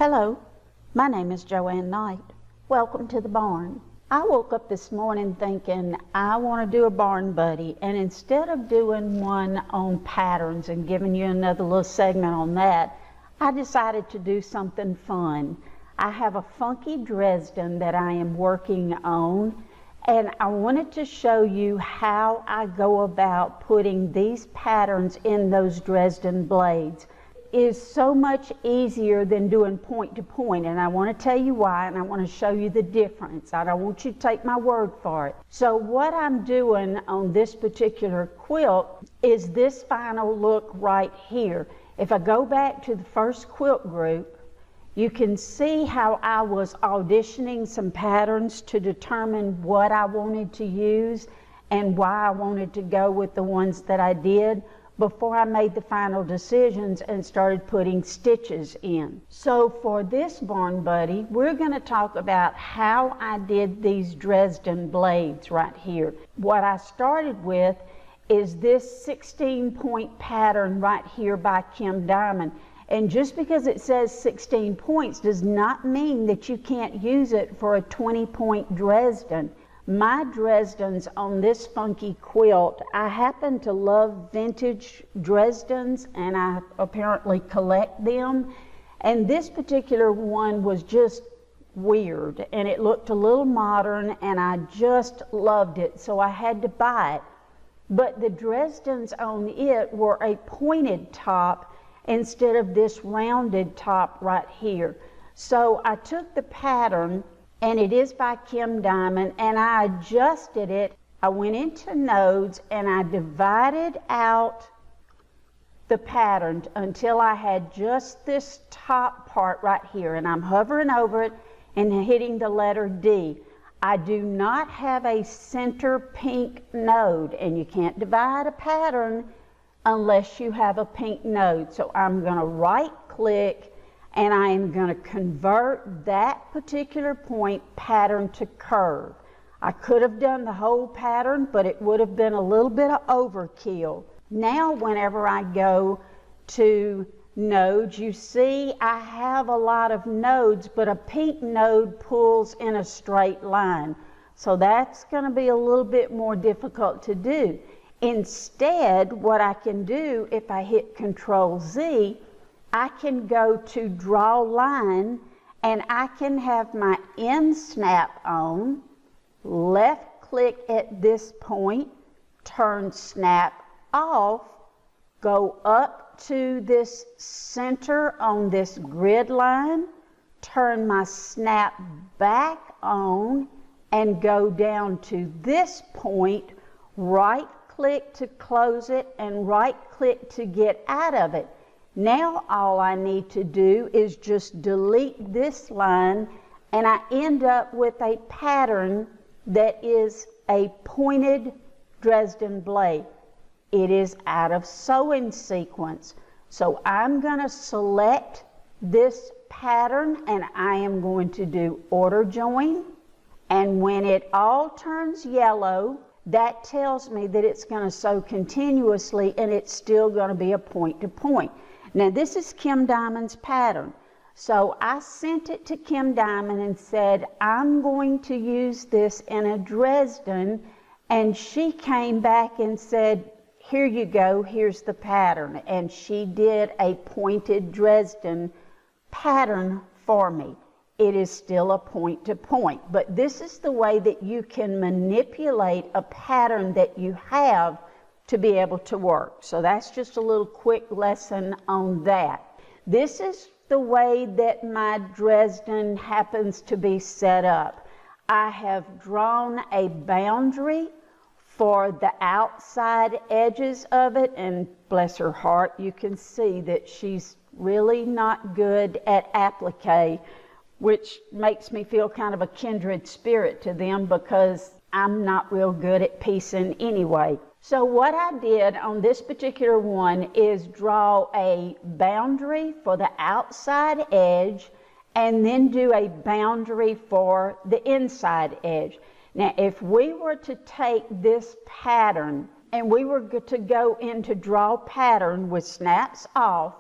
Hello, my name is Joanne Knight. Welcome to the barn. I woke up this morning thinking I want to do a barn buddy, and instead of doing one on patterns and giving you another little segment on that, I decided to do something fun. I have a funky Dresden that I am working on, and I wanted to show you how I go about putting these patterns in those Dresden blades. Is so much easier than doing point to point, and I want to tell you why, and I want to show you the difference. I don't want you to take my word for it. So what I'm doing on this particular quilt is this final look right here. If I go back to the first quilt group, you can see how I was auditioning some patterns to determine what I wanted to use and why I wanted to go with the ones that I did before I made the final decisions and started putting stitches in. So for this barn buddy, we're going to talk about how I did these Dresden blades right here. What I started with is this 16-point pattern right here by Kim Diamond. And just because it says 16 points does not mean that you can't use it for a 20-point Dresden. My Dresdens on this funky quilt, I happen to love vintage Dresdens, and I apparently collect them. And this particular one was just weird, and it looked a little modern, and I just loved it, so I had to buy it. But the Dresdens on it were a pointed top instead of this rounded top right here. So I took the pattern, and it is by Kim Diamond, and I adjusted it. I went into nodes and I divided out the pattern until I had just this top part right here, and I'm hovering over it and hitting the letter D. I do not have a center pink node, and you can't divide a pattern unless you have a pink node. So I'm going to right click, and I am going to convert that particular point pattern to curve. I could have done the whole pattern, but it would have been a little bit of overkill. Now whenever I go to nodes, you see I have a lot of nodes, but a pink node pulls in a straight line. So that's going to be a little bit more difficult to do. Instead, what I can do if I hit Control Z, I can go to draw line, and I can have my end snap on, left click at this point, turn snap off, go up to this center on this grid line, turn my snap back on, and go down to this point, right click to close it, and right click to get out of it. Now all I need to do is just delete this line, and I end up with a pattern that is a pointed Dresden blade. It is out of sewing sequence. So I'm going to select this pattern, and I am going to do order join. And when it all turns yellow, that tells me that it's going to sew continuously, and it's still going to be a point to point. Now this is Kim Diamond's pattern. So I sent it to Kim Diamond and said, I'm going to use this in a Dresden, and she came back and said, here you go, here's the pattern. And she did a pointed Dresden pattern for me. It is still a point to point, but this is the way that you can manipulate a pattern that you have to be able to work. So that's just a little quick lesson on that. This is the way that my Dresden happens to be set up. I have drawn a boundary for the outside edges of it, and bless her heart, you can see that she's really not good at applique, which makes me feel kind of a kindred spirit to them because I'm not real good at piecing anyway. So what I did on this particular one is draw a boundary for the outside edge and then do a boundary for the inside edge. Now if we were to take this pattern and we were to go into draw pattern with snaps off,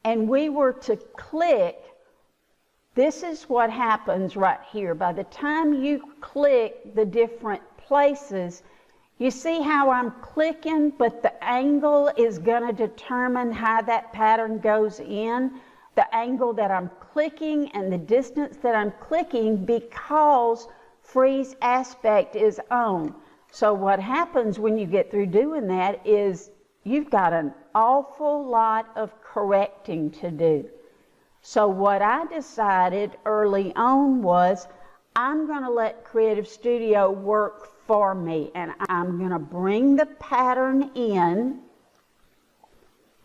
and we were to click this is what happens right here. By the time you click the different places, you see how I'm clicking, but the angle is going to determine how that pattern goes in. The angle that I'm clicking and the distance that I'm clicking, because freeze aspect is on. So what happens when you get through doing that is you've got an awful lot of correcting to do. So what I decided early on was I'm going to let CreativeStudio work for me, and I'm going to bring the pattern in,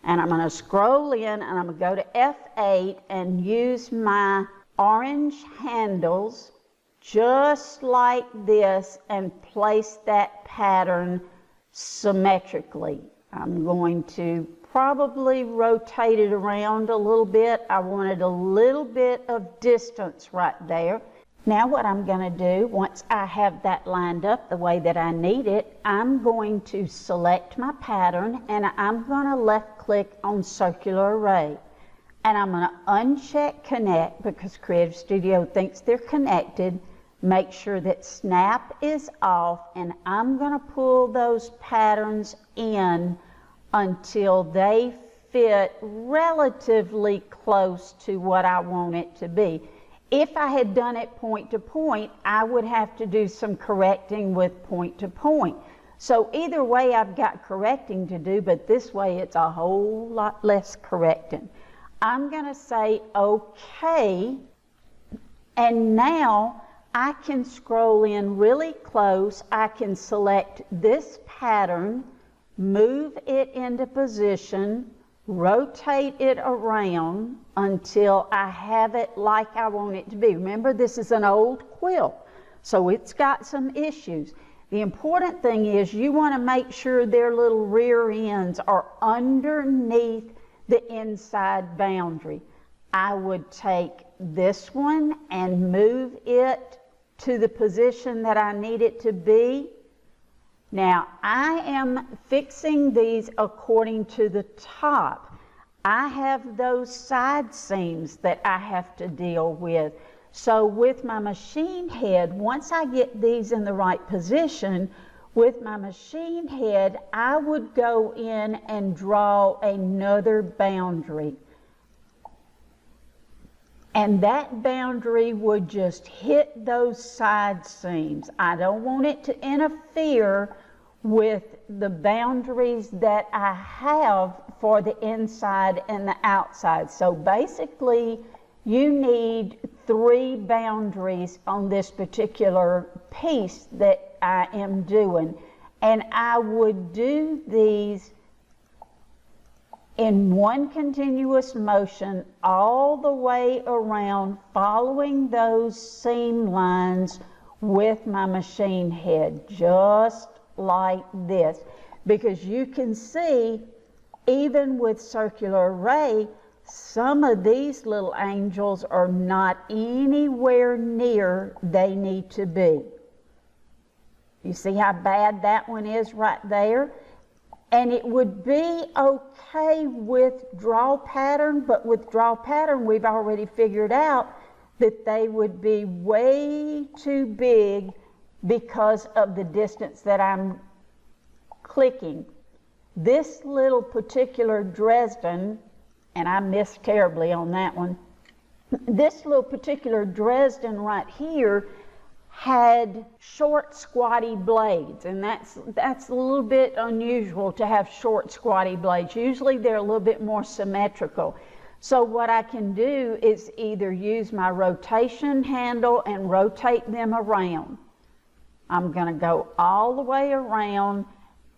and I'm going to scroll in, and I'm going to go to F8 and use my orange handles just like this and place that pattern symmetrically. I'm going to probably rotate it around a little bit. I wanted a little bit of distance right there. Now what I'm going to do, once I have that lined up the way that I need it, I'm going to select my pattern and I'm going to left click on circular array. And I'm going to uncheck connect because CreativeStudio thinks they're connected. Make sure that snap is off, and I'm going to pull those patterns in until they fit relatively close to what I want it to be. If I had done it point to point, I would have to do some correcting with point to point. So either way I've got correcting to do, but this way it's a whole lot less correcting. I'm going to say OK, and now I can scroll in really close. I can select this pattern, move it into position, rotate it around until I have it like I want it to be. Remember, this is an old quilt, so it's got some issues. The important thing is you want to make sure their little rear ends are underneath the inside boundary. I would take this one and move it to the position that I need it to be. Now, I am fixing these according to the top. I have those side seams that I have to deal with. So with my machine head, once I get these in the right position, with my machine head, I would go in and draw another boundary. And that boundary would just hit those side seams. I don't want it to interfere with the boundaries that I have for the inside and the outside. So basically, you need 3 boundaries on this particular piece that I am doing. And I would do these in one continuous motion all the way around, following those seam lines with my machine head, just like this. Because you can see, even with circular array, some of these little angels are not anywhere near they need to be. You see how bad that one is right there? And it would be okay with draw pattern, but with draw pattern we've already figured out that they would be way too big because of the distance that I'm clicking. This little particular Dresden, and I missed terribly on that one, this little particular Dresden right here had short squatty blades, and that's a little bit unusual to have short squatty blades. Usually they're a little bit more symmetrical. So what I can do is either use my rotation handle and rotate them around. I'm going to go all the way around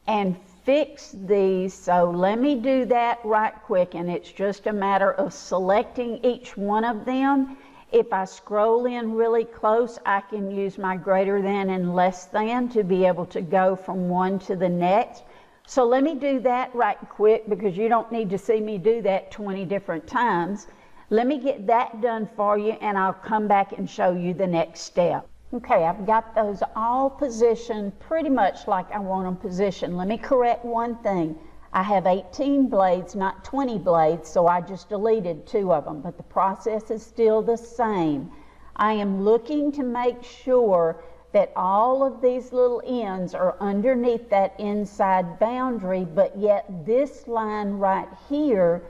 and fix these. So let me do that right quick, and it's just a matter of selecting each one of them. If I scroll in really close, I can use my greater than and less than to be able to go from one to the next. So let me do that right quick, because you don't need to see me do that 20 different times. Let me get that done for you, and I'll come back and show you the next step. Okay, I've got those all positioned pretty much like I want them positioned. Let me correct one thing. I have 18 blades, not 20 blades, so I just deleted 2 of them, but the process is still the same. I am looking to make sure that all of these little ends are underneath that inside boundary, but yet this line right here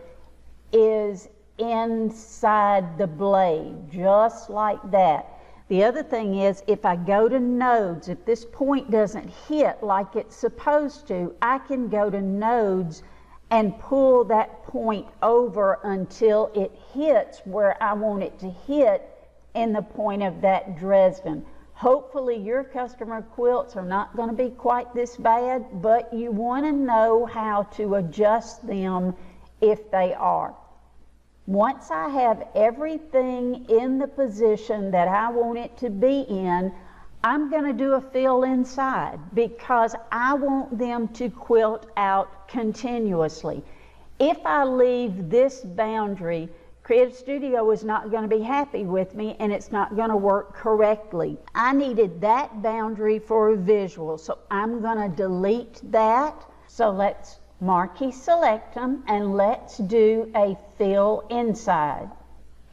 is inside the blade, just like that. The other thing is, if I go to nodes, if this point doesn't hit like it's supposed to, I can go to nodes and pull that point over until it hits where I want it to hit in the point of that Dresden. Hopefully your customer quilts are not going to be quite this bad, but you want to know how to adjust them if they are. Once I have everything in the position that I want it to be in, I'm going to do a fill inside because I want them to quilt out continuously. If I leave this boundary, CreativeStudio is not going to be happy with me and it's not going to work correctly. I needed that boundary for a visual, so I'm going to delete that. So let's marquee select them and let's do a fill inside.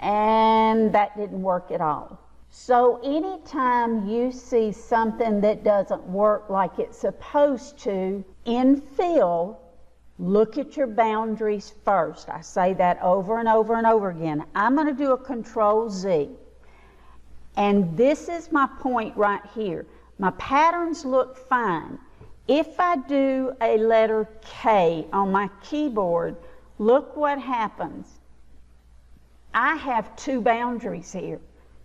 And that didn't work at all. So anytime you see something that doesn't work like it's supposed to, in fill, look at your boundaries first. I say that over and over and over again. I'm going to do a Control Z. And this is my point right here. My patterns look fine. If I do a letter K on my keyboard, look what happens. I have 2 boundaries here.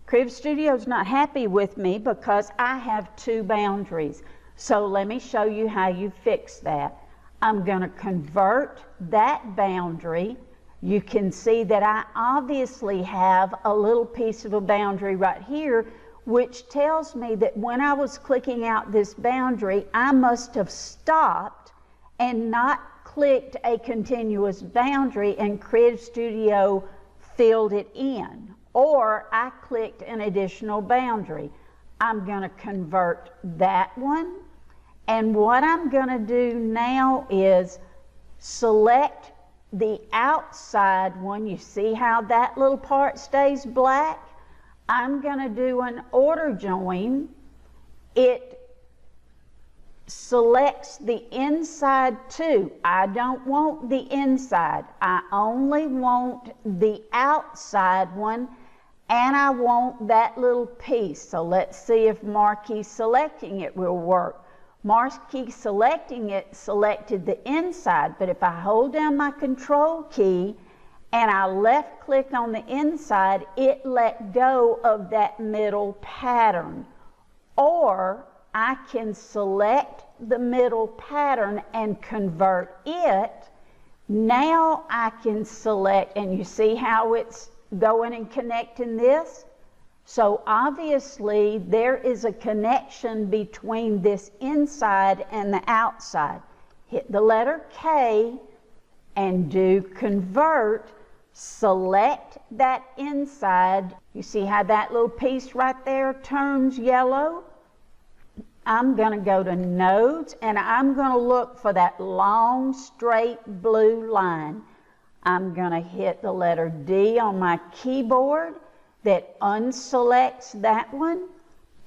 CreativeStudio is not happy with me because I have 2 boundaries. So let me show you how you fix that. I'm going to convert that boundary. You can see that I obviously have a little piece of a boundary right here, which tells me that when I was clicking out this boundary, I must have stopped and not clicked a continuous boundary and CreativeStudio filled it in. Or I clicked an additional boundary. I'm going to convert that one. And what I'm going to do now is select the outside one. You see how that little part stays black? I'm going to do an order join. It selects the inside too. I don't want the inside. I only want the outside one, and I want that little piece. So let's see if marquee selecting it will work. Marquee selecting it selected the inside, but if I hold down my Control key and I left click on the inside, it let go of that middle pattern. Or I can select the middle pattern and convert it. Now I can select, and you see how it's going and connecting this? So obviously there is a connection between this inside and the outside. Hit the letter K and do convert. Select that inside. You see how that little piece right there turns yellow? I'm going to go to nodes and I'm going to look for that long straight blue line. I'm going to hit the letter D on my keyboard. That unselects that one.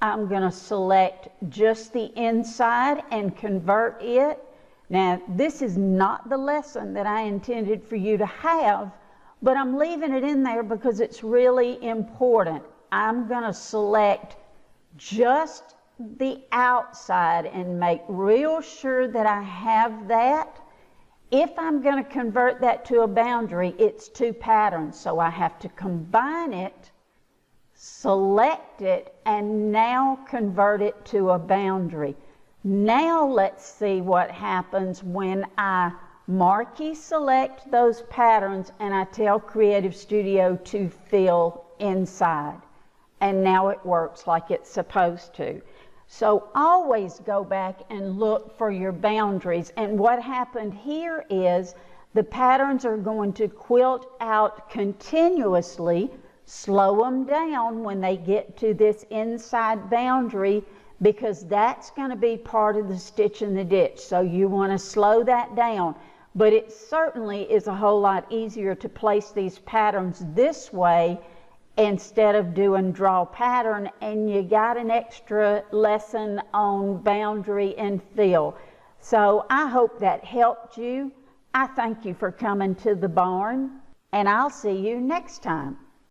I'm going to select just the inside and convert it. Now, this is not the lesson that I intended for you to have, but I'm leaving it in there because it's really important. I'm going to select just the outside and make real sure that I have that. If I'm going to convert that to a boundary, it's 2 patterns, so I have to combine it, select it, and now convert it to a boundary. Now let's see what happens when I marquee select those patterns and I tell CreativeStudio to fill inside. And now it works like it's supposed to. So always go back and look for your boundaries. And what happened here is the patterns are going to quilt out continuously. Slow them down when they get to this inside boundary because that's going to be part of the stitch in the ditch. So you want to slow that down. but it certainly is a whole lot easier to place these patterns this way instead of doing draw pattern, and you got an extra lesson on boundary and fill. So I hope that helped you. I thank you for coming to the barn, and I'll see you next time.